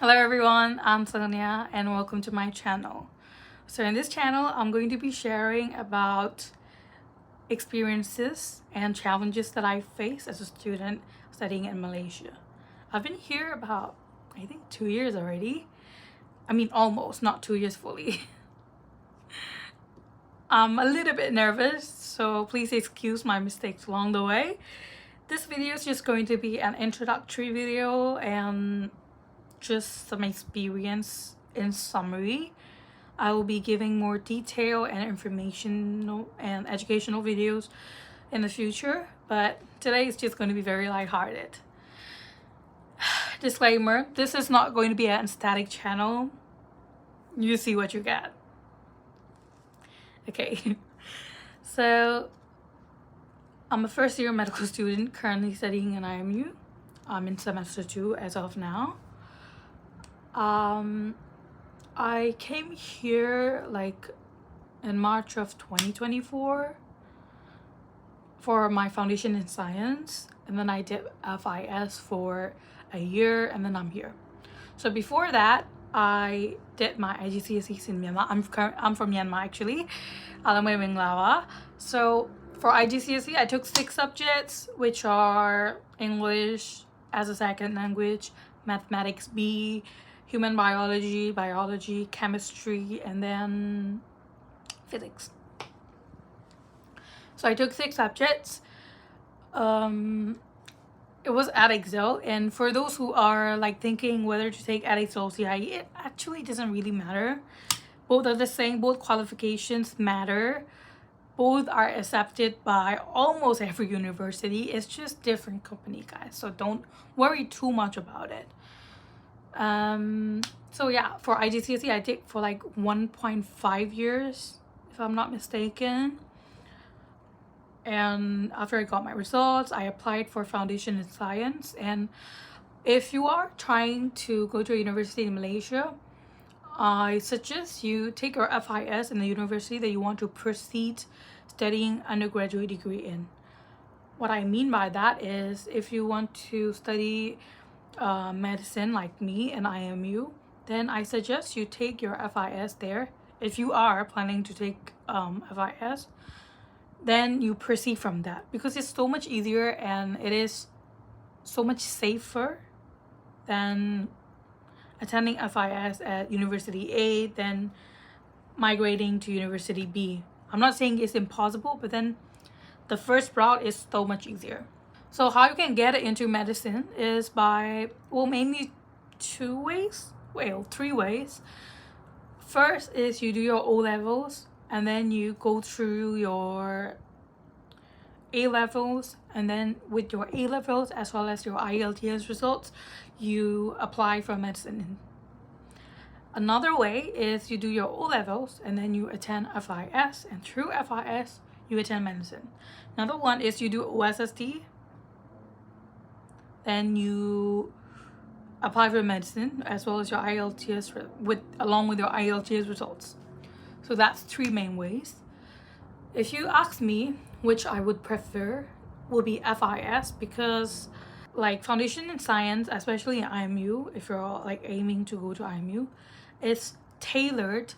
Hello everyone, I'm Sonia and welcome to my channel. So in this channel, I'm going to be sharing about experiences and challenges that I face as a student studying in Malaysia. I've been here about, I think 2 years already. I mean almost, not 2 years fully. I'm a little bit nervous, so please excuse my mistakes along the way. This video is just going to be an introductory video and just some experience in summary. I will be giving more detail and informational and educational videos in the future, but today is just going to be very lighthearted. Disclaimer, this is not going to be an static channel. You see what you get. Okay, so I'm a first year medical student currently studying in IMU. I'm in semester 2 as of now. I came here like in March of 2024 for my foundation in science, and then I did FIS for a year, and then I'm here. So before that, I did my IGCSEs in Myanmar. I'm from Myanmar actually, alam mo yung Minglawa. So for IGCSE, I took 6 subjects, which are English as a second language, mathematics B, human biology, chemistry, and then physics. So I took 6 subjects. It was at Excel, and for those who are like thinking whether to take at Excel or CIE, it actually doesn't really matter. Both are the same, both qualifications matter. Both are accepted by almost every university. It's just different company, guys, so don't worry too much about it. So yeah, for IGCSE I did for like 1.5 years if I'm not mistaken, and after I got my results I applied for foundation in science. And if you are trying to go to a university in Malaysia, I suggest you take your FIS in the university that you want to proceed studying undergraduate degree in. What I mean by that is if you want to study medicine like me and IMU, then I suggest you take your FIS there. If you are planning to take FIS, then you proceed from that, because it's so much easier and it is so much safer than attending FIS at University A, then migrating to University B. I'm not saying it's impossible, but then the first route is so much easier. So how you can get into medicine is by, well, mainly 2 ways. Well, 3 ways. First is you do your O-levels, and then you go through your A-levels, and then with your A-levels as well as your IELTS results, you apply for medicine. Another way is you do your O-levels and then you attend FIS, and through FIS you attend medicine. Another one is you do OSST, then you apply for medicine as well as your IELTS along with your IELTS results. So that's 3 main ways. If you ask me which I would prefer, will be FIS, because like foundation in science, especially in IMU, if you're like aiming to go to IMU, it's tailored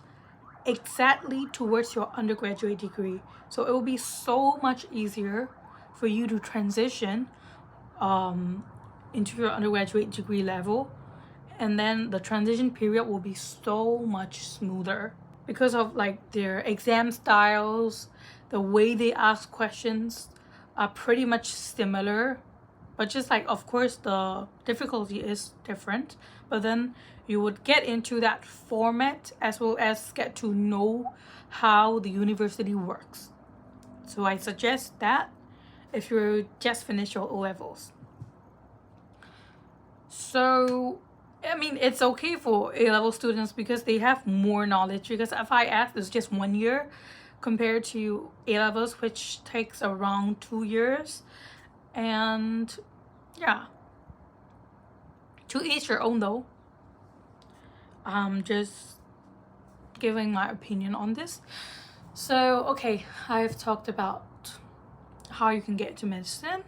exactly towards your undergraduate degree. So it will be so much easier for you to transition into your undergraduate degree level, and then the transition period will be so much smoother because of like their exam styles. The way they ask questions are pretty much similar, but just like, of course, the difficulty is different, but then you would get into that format as well as get to know how the university works. So I suggest that if you just finished your O-levels. So I mean, it's okay for A-level students because they have more knowledge, because FIS is just 1 year compared to A-levels, which takes around 2 years. And yeah, to each your own though. I'm just giving my opinion on this. So okay, I've talked about how you can get to medicine.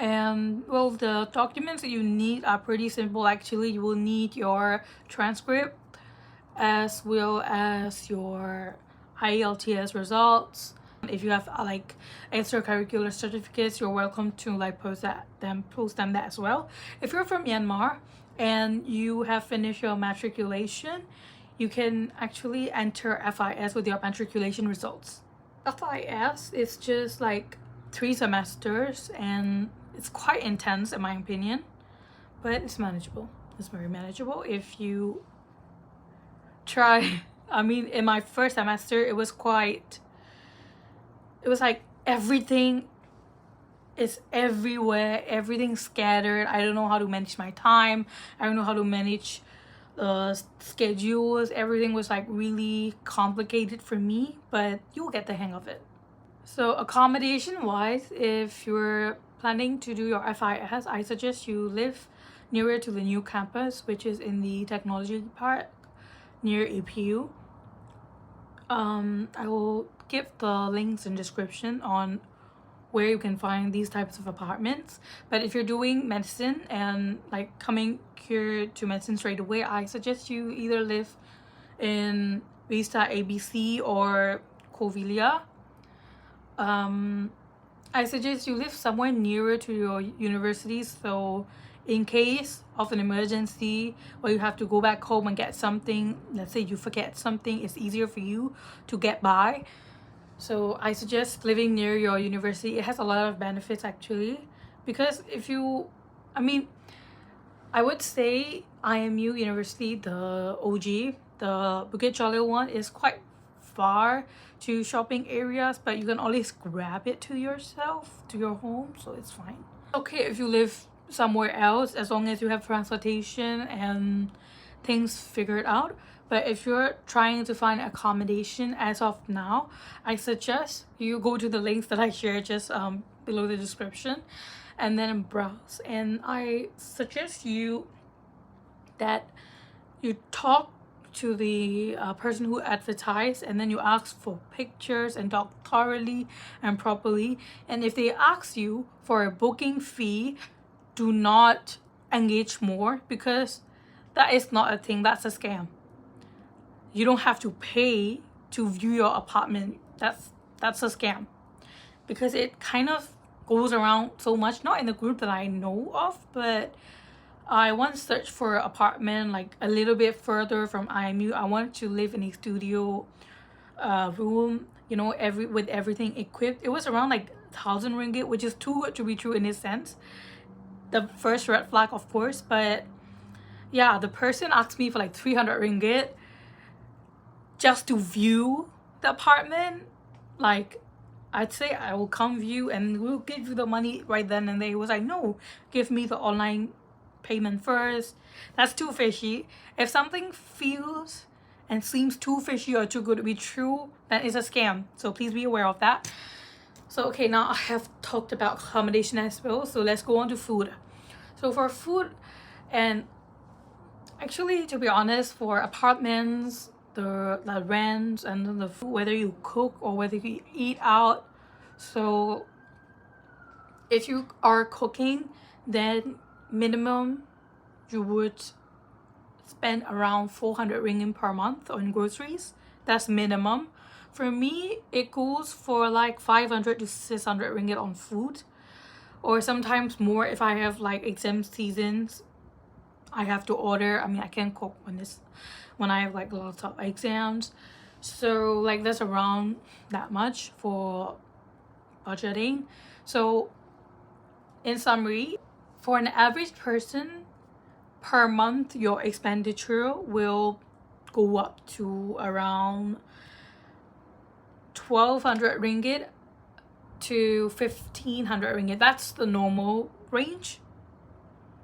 And well, the documents that you need are pretty simple actually. You will need your transcript as well as your IELTS results. If you have like extracurricular certificates, you're welcome to like post them that as well. If you're from Myanmar and you have finished your matriculation, you can actually enter FIS with your matriculation results. FIS is just like 3 semesters and it's quite intense in my opinion, but it's manageable. It's very manageable if you try. I mean, in my first semester, it was like everything is everywhere, everything's scattered. I don't know how to manage my time. I don't know how to manage schedules. Everything was like really complicated for me, but you'll get the hang of it. So accommodation wise, if you're planning to do your FIS, I suggest you live nearer to the new campus, which is in the technology park near APU. I will give the links in description on where you can find these types of apartments. But if you're doing medicine and like coming here to medicine straight away, I suggest you either live in Vista ABC or Covilia. I suggest you live somewhere nearer to your university, so in case of an emergency where you have to go back home and get something, let's say you forget something, it's easier for you to get by. So I suggest living near your university. It has a lot of benefits actually, because if you, I mean, I would say IMU University, the OG, the Bukit Jalil one, is quite far to shopping areas, but you can always grab it to yourself, to your home, so it's fine. Okay, if you live somewhere else, as long as you have transportation and things figured out. But if you're trying to find accommodation as of now, I suggest you go to the links that I shared just below the description and then browse. And I suggest you that you talk to the person who advertised, and then you ask for pictures and talk thoroughly and properly. And if they ask you for a booking fee, do not engage more, because that is not a thing. That's a scam. You don't have to pay to view your apartment. That's a scam, because it kind of goes around so much, not in the group that I know of, but I once searched for an apartment like a little bit further from IMU. I wanted to live in a studio room, you know, with everything equipped. It was around like 1,000 ringgit, which is too good to be true in this sense. The first red flag, of course, but yeah, the person asked me for like 300 ringgit just to view the apartment. Like, I'd say I will come view and we'll give you the money right then and there. He was like, no, give me the online payment first. That's too fishy. If something feels and seems too fishy or too good to be true, then it's a scam. So please be aware of that. So okay, now I have talked about accommodation as well, so let's go on to food. So for food, and actually to be honest, for apartments, the rent and the food, whether you cook or whether you eat out, so if you are cooking, then minimum you would spend around 400 ringgit per month on groceries. That's minimum. For me, it goes for like 500 to 600 ringgit on food, or sometimes more if I have like exam seasons. I have to order. I mean, I can't cook when I have like lots of exams, so like that's around that much for budgeting. So in summary, for an average person per month, your expenditure will go up to around 1,200 ringgit to 1,500 ringgit. That's the normal range,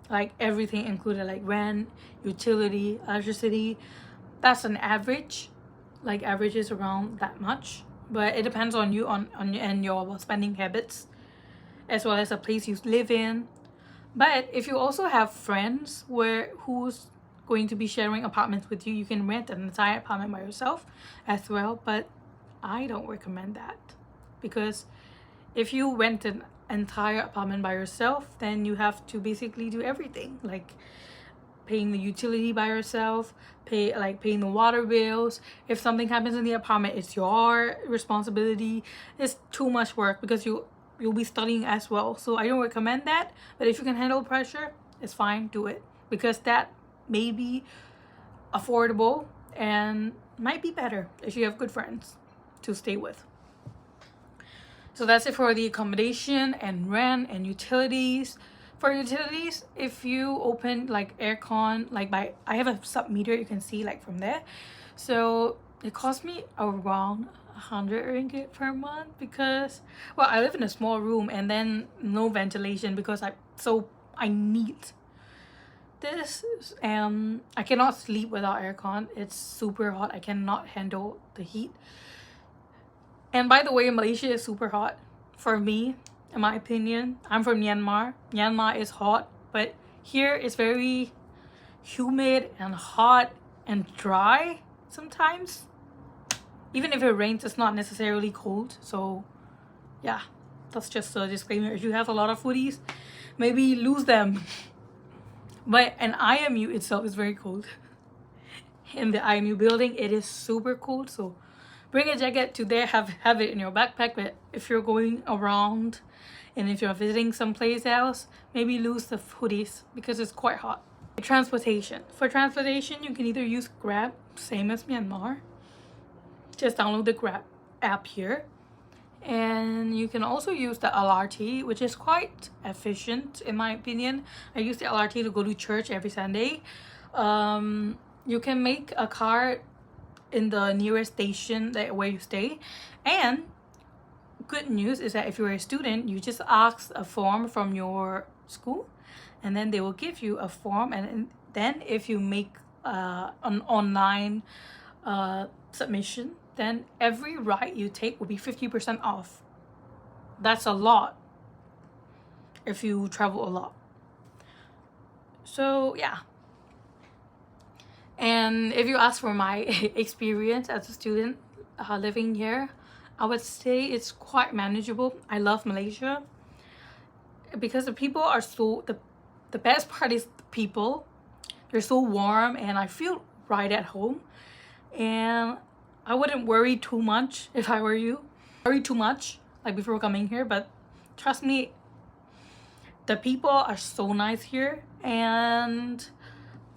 like everything included, like rent, utility, electricity. That's an average. Like average is around that much, but it depends on you and your spending habits, as well as the place you live in. But if you also have friends who's going to be sharing apartments with you, you can rent an entire apartment by yourself as well. But I don't recommend that, because if you rent an entire apartment by yourself, then you have to basically do everything, like paying the utility by yourself, paying the water bills. If something happens in the apartment, it's your responsibility. It's too much work because you'll be studying as well. So I don't recommend that, but if you can handle pressure, it's fine, do it, because that may be affordable and might be better if you have good friends to stay with. So that's it for the accommodation and rent and utilities. For utilities, if you open like aircon, I have a sub meter, you can see like from there. So it cost me around 100 ringgit per month because, well, I live in a small room and then no ventilation because I need this, and I cannot sleep without aircon. It's super hot. I cannot handle the heat. And by the way, Malaysia is super hot for me, in my opinion. I'm from Myanmar. Myanmar is hot, but here it's very humid and hot and dry sometimes. Even if it rains, it's not necessarily cold. So yeah, that's just a disclaimer. If you have a lot of foodies, maybe lose them. But an IMU itself is very cold. In the IMU building, it is super cold. So bring a jacket to there, have it in your backpack. But if you're going around and if you're visiting someplace else, maybe lose the hoodies because it's quite hot. Transportation. For transportation, you can either use Grab, same as Myanmar. Just download the Grab app here. And you can also use the LRT, which is quite efficient in my opinion. I use the LRT to go to church every Sunday. You can make a card in the nearest station where you stay. And good news is that if you're a student, you just ask a form from your school and then they will give you a form, and then if you make an online submission, then every ride you take will be 50% off. That's a lot if you travel a lot. So yeah. And if you ask for my experience as a student living here, I would say it's quite manageable. I love Malaysia because the people are the best part is the people. They're so warm and I feel right at home. And I wouldn't worry too much if I were you. Worry too much like before coming here, but trust me, the people are so nice here. And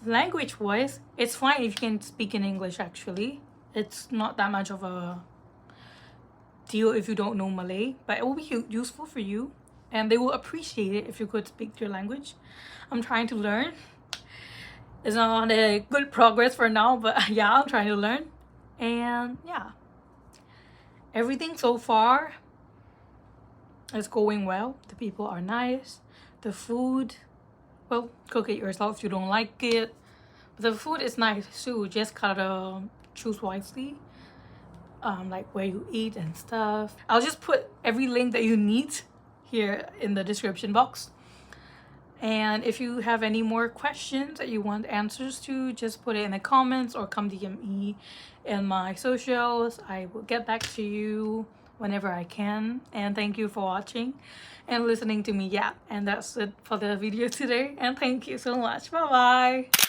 language wise, it's fine if you can speak in English. Actually, it's not that much of a deal if you don't know Malay, but it will be useful for you and they will appreciate it if you could speak their language. I'm trying to learn. It's not a good progress for now, but yeah, I'm trying to learn. And yeah, everything so far is going well. The people are nice. The food, well, cook it yourself if you don't like it. But the food is nice too. Just gotta choose wisely, like where you eat and stuff. I'll just put every link that you need here in the description box. And if you have any more questions that you want answers to, just put it in the comments or come DM me in my socials. I will get back to you whenever I can. And thank you for watching and listening to me. Yeah, and that's it for the video today. And thank you so much. Bye bye.